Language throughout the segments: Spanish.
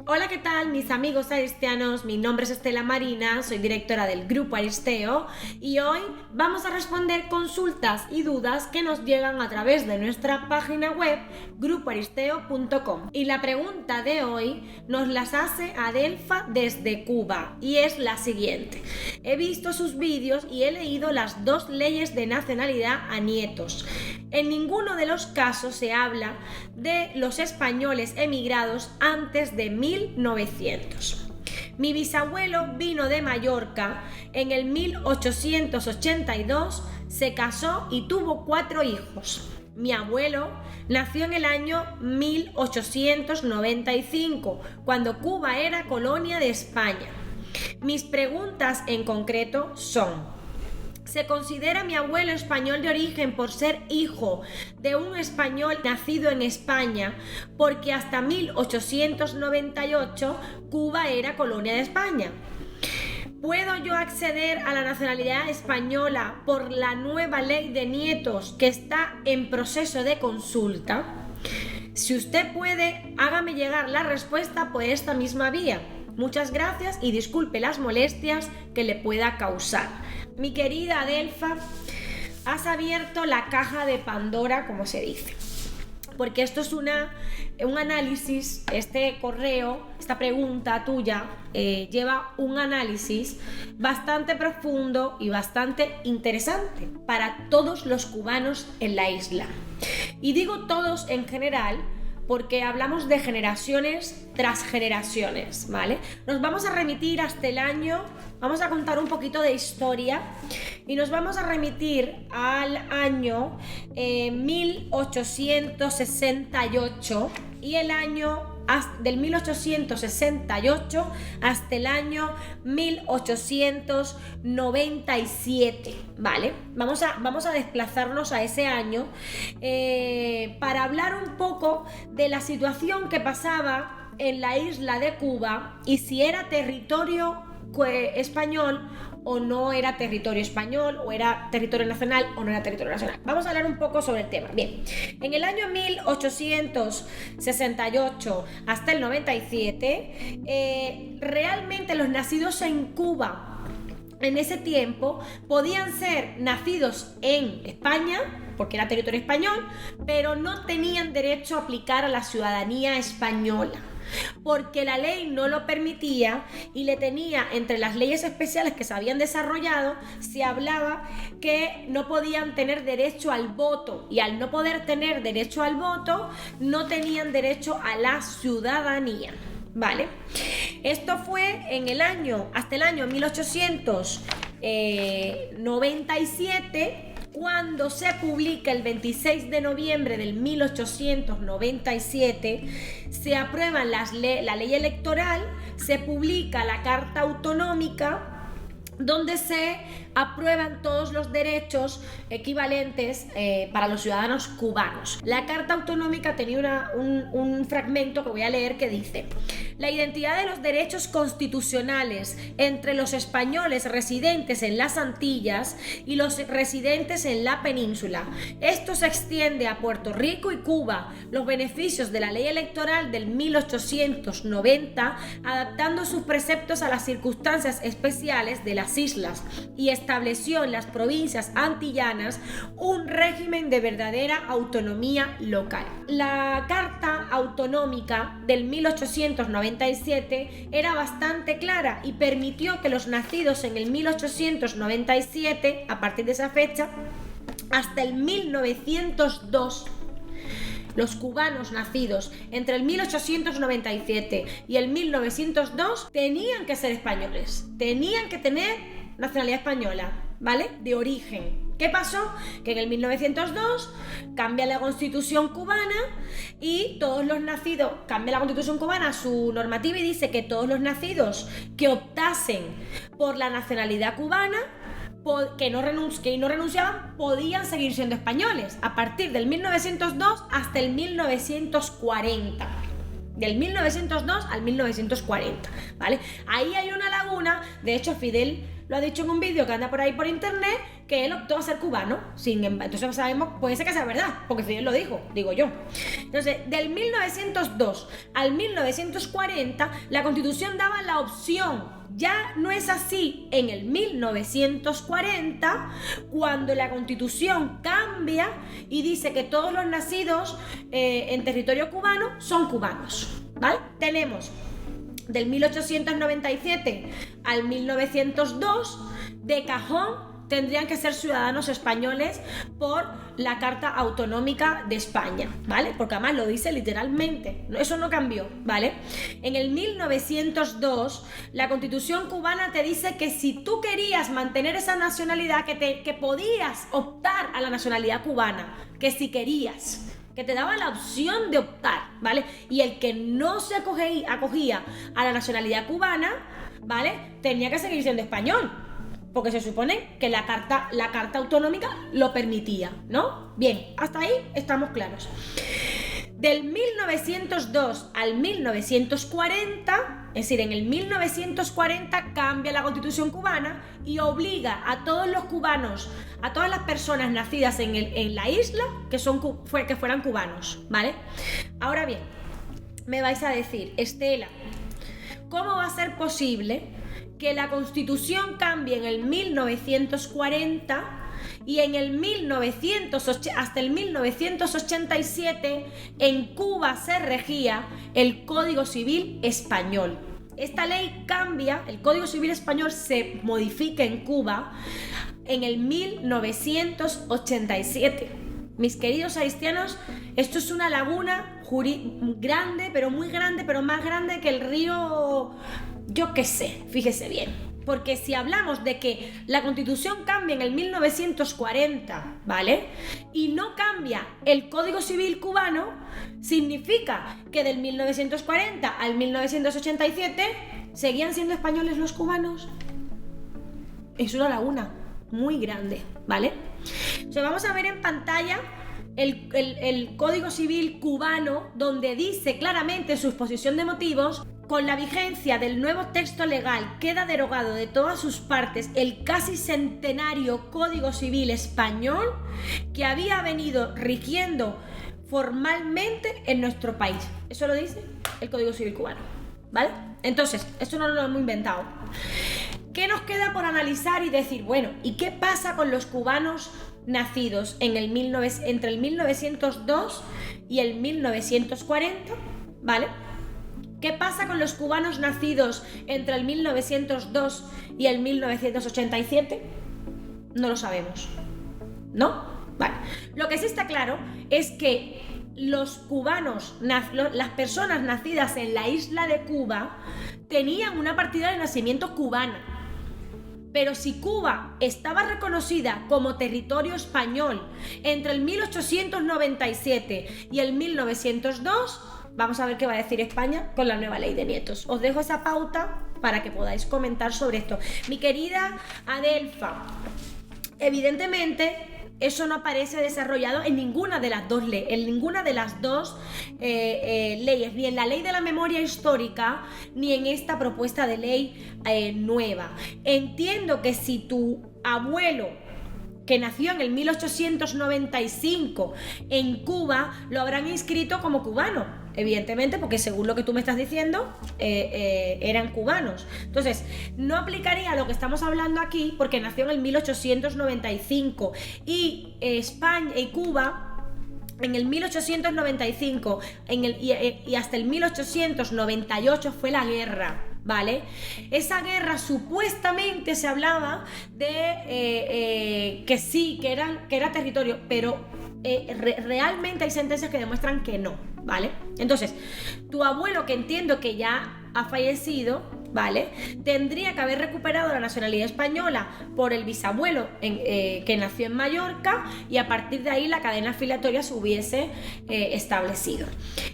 Hola, ¿qué tal mis amigos aristeanos? Mi nombre es Estela Marina, soy directora del Grupo Aristeo y hoy vamos a responder consultas y dudas que nos llegan a través de nuestra página web grupoaristeo.com. Y la pregunta de hoy nos las hace Adelfa desde Cuba y es la siguiente. He visto sus vídeos y he leído las dos leyes de nacionalidad a nietos. En ninguno de los casos se habla de los españoles emigrados antes de 1900. Mi bisabuelo vino de Mallorca en el 1882, se casó y tuvo 4 hijos. Mi abuelo nació en el año 1895, cuando Cuba era colonia de España. Mis preguntas en concreto son: ¿se considera a mi abuelo español de origen por ser hijo de un español nacido en España, porque hasta 1898 Cuba era colonia de España? ¿Puedo yo acceder a la nacionalidad española por la nueva ley de nietos que está en proceso de consulta? Si usted puede, hágame llegar la respuesta por esta misma vía. Muchas gracias y disculpe las molestias que le pueda causar. Mi querida Adelfa, has abierto la caja de Pandora, como se dice, porque esto es un análisis, este correo, esta pregunta tuya lleva un análisis bastante profundo y bastante interesante para todos los cubanos en la isla. Y digo todos en general porque hablamos de generaciones tras generaciones, ¿vale? Nos vamos a remitir hasta el año, vamos a contar un poquito de historia y nos vamos a remitir al año 1868 y el año del 1868 hasta el año 1897, ¿vale? Vamos a desplazarnos a ese año para hablar un poco de la situación que pasaba en la isla de Cuba y si era territorio español o no era territorio español, o era territorio nacional o no era territorio nacional. Vamos a hablar un poco sobre el tema. Bien, en el año 1868 hasta el 97, realmente los nacidos en Cuba en ese tiempo podían ser nacidos en España, porque era territorio español, pero no tenían derecho a aplicar a la ciudadanía española, porque la ley no lo permitía y le tenía, entre las leyes especiales que se habían desarrollado, se hablaba que no podían tener derecho al voto, y al no poder tener derecho al voto, no tenían derecho a la ciudadanía, ¿vale? Esto fue hasta el año 1897, cuando se publica el 26 de noviembre del 1897, se aprueba la ley electoral, se publica la Carta Autonómica, donde se aprueban todos los derechos equivalentes para los ciudadanos cubanos. La Carta Autonómica tenía un fragmento que voy a leer que dice: la identidad de los derechos constitucionales entre los españoles residentes en las Antillas y los residentes en la península. Esto se extiende a Puerto Rico y Cuba. Los beneficios de la ley electoral del 1890, adaptando sus preceptos a las circunstancias especiales de las islas, y estableció en las provincias antillanas un régimen de verdadera autonomía local. La Carta Autonómica del 1897 era bastante clara y permitió que los nacidos en el 1897, a partir de esa fecha, hasta el 1902, los cubanos nacidos entre el 1897 y el 1902 tenían que ser españoles, tenían que tener nacionalidad española, ¿vale? De origen. ¿Qué pasó? Que en el 1902 cambia la Constitución cubana y todos los nacidos, cambia la Constitución cubana su normativa y dice que todos los nacidos que optasen por la nacionalidad cubana, que no renunciaban, podían seguir siendo españoles a partir del 1902 hasta el 1940. Del 1902 al 1940, ¿vale? Ahí hay una laguna. De hecho, Fidel lo ha dicho en un vídeo que anda por ahí por internet, que él optó a ser cubano. Entonces sabemos, puede ser que sea verdad, porque si él lo dijo, digo yo. Entonces, del 1902 al 1940, la Constitución daba la opción. Ya no es así en el 1940, cuando la Constitución cambia y dice que todos los nacidos en territorio cubano son cubanos, ¿vale? Tenemos del 1897 al 1902, de cajón tendrían que ser ciudadanos españoles por la Carta Autonómica de España, ¿vale? Porque además lo dice literalmente, eso no cambió, ¿vale? En el 1902, la Constitución cubana te dice que si tú querías mantener esa nacionalidad, que podías optar a la nacionalidad cubana, que si querías, que te daba la opción de optar, ¿vale? Y el que no se acogía a la nacionalidad cubana, ¿vale?, tenía que seguir siendo español, porque se supone que la carta autonómica lo permitía, ¿no? Bien, hasta ahí estamos claros. Del 1902 al 1940, es decir, en el 1940 cambia la Constitución cubana y obliga a todos los cubanos, a todas las personas nacidas en la isla que fueran cubanos, ¿vale? Ahora bien, me vais a decir, Estela, ¿cómo va a ser posible que la Constitución cambie en el 1940 y en el hasta el 1987 en Cuba se regía el Código Civil Español? Esta ley cambia, el Código Civil Español se modifica en Cuba en el 1987. Mis queridos haitianos, esto es una laguna grande, pero muy grande, pero más grande que el río, yo qué sé, fíjese bien. Porque si hablamos de que la Constitución cambia en el 1940, ¿vale?, y no cambia el Código Civil cubano, significa que del 1940 al 1987 seguían siendo españoles los cubanos. Es una laguna muy grande, ¿vale? O sea, vamos a ver en pantalla el Código Civil cubano, donde dice claramente en su exposición de motivos: con la vigencia del nuevo texto legal queda derogado de todas sus partes el casi centenario Código Civil español que había venido rigiendo formalmente en nuestro país. Eso lo dice el Código Civil cubano, ¿vale? Entonces, esto no lo hemos inventado. ¿Qué nos queda por analizar y decir, bueno, ¿y qué pasa con los cubanos nacidos entre el 1902 y el 1940? ¿Vale? ¿Qué pasa con los cubanos nacidos entre el 1902 y el 1987? No lo sabemos, ¿no? Vale. Lo que sí está claro es que los cubanos, las personas nacidas en la isla de Cuba, tenían una partida de nacimiento cubana. Pero si Cuba estaba reconocida como territorio español entre el 1897 y el 1902, vamos a ver qué va a decir España con la nueva ley de nietos. Os dejo esa pauta para que podáis comentar sobre esto. Mi querida Adelfa, evidentemente eso no aparece desarrollado en ninguna de las dos leyes, leyes, ni en la ley de la memoria histórica, ni en esta propuesta de ley nueva. Entiendo que si tu abuelo, que nació en el 1895 en Cuba, lo habrán inscrito como cubano, evidentemente, porque según lo que tú me estás diciendo, eran cubanos. Entonces, no aplicaría lo que estamos hablando aquí, porque nació en el 1895 y España y Cuba en el 1895 y hasta el 1898 fue la guerra, ¿vale? Esa guerra supuestamente se hablaba de que sí, que era territorio, pero realmente hay sentencias que demuestran que no, ¿vale? Entonces, tu abuelo, que entiendo que ya ha fallecido, ¿vale?, tendría que haber recuperado la nacionalidad española por el bisabuelo que nació en Mallorca, y a partir de ahí la cadena afiliatoria se hubiese establecido.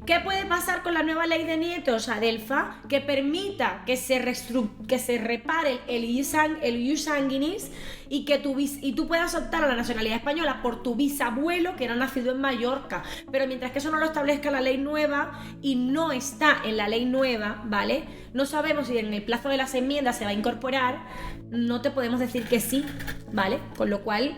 ¿Qué puede pasar con la nueva ley de nietos, Adelfa? Que permita que se repare el ius sanguinis y que tú puedas optar a la nacionalidad española por tu bisabuelo que era nacido en Mallorca, pero mientras que eso no lo establezca la ley nueva y no está en la ley nueva, ¿vale? No sabemos si en el plazo de las enmiendas se va a incorporar, no te podemos decir que sí, ¿vale? Con lo cual,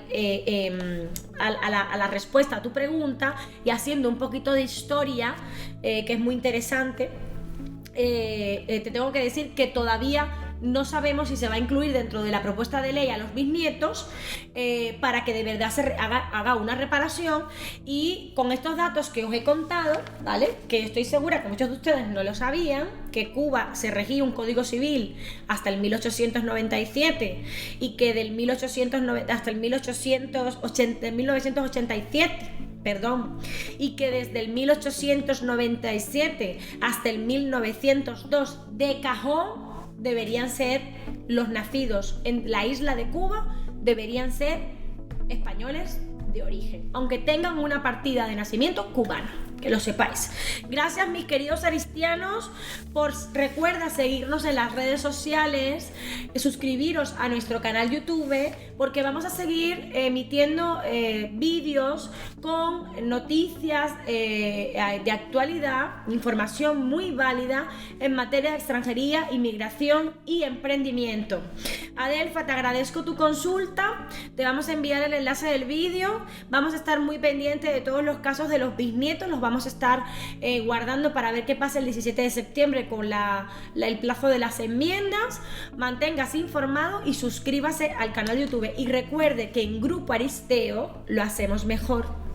a la respuesta a tu pregunta y haciendo un poquito de historia, que es muy interesante, te tengo que decir que todavía no sabemos si se va a incluir dentro de la propuesta de ley a los bisnietos, para que de verdad se haga una reparación. Y con estos datos que os he contado, ¿vale? Que estoy segura que muchos de ustedes no lo sabían, que Cuba se regía un código civil hasta el 1897 y que del 1890 hasta el 1987, perdón, y que desde el 1897 hasta el 1902 de cajón deberían ser los nacidos en la isla de Cuba, deberían ser españoles de origen, aunque tengan una partida de nacimiento cubana, que lo sepáis. Gracias, mis queridos aristianos, recuerda seguirnos en las redes sociales, suscribiros a nuestro canal YouTube, porque vamos a seguir emitiendo vídeos con noticias de actualidad, información muy válida en materia de extranjería, inmigración y emprendimiento. Adelfa, te agradezco tu consulta, te vamos a enviar el enlace del vídeo, vamos a estar muy pendientes de todos los casos de los bisnietos, los vamos a estar guardando para ver qué pasa el 17 de septiembre con el plazo de las enmiendas. Manténgase informado y suscríbase al canal de YouTube y recuerde que en Grupo Aristeo lo hacemos mejor.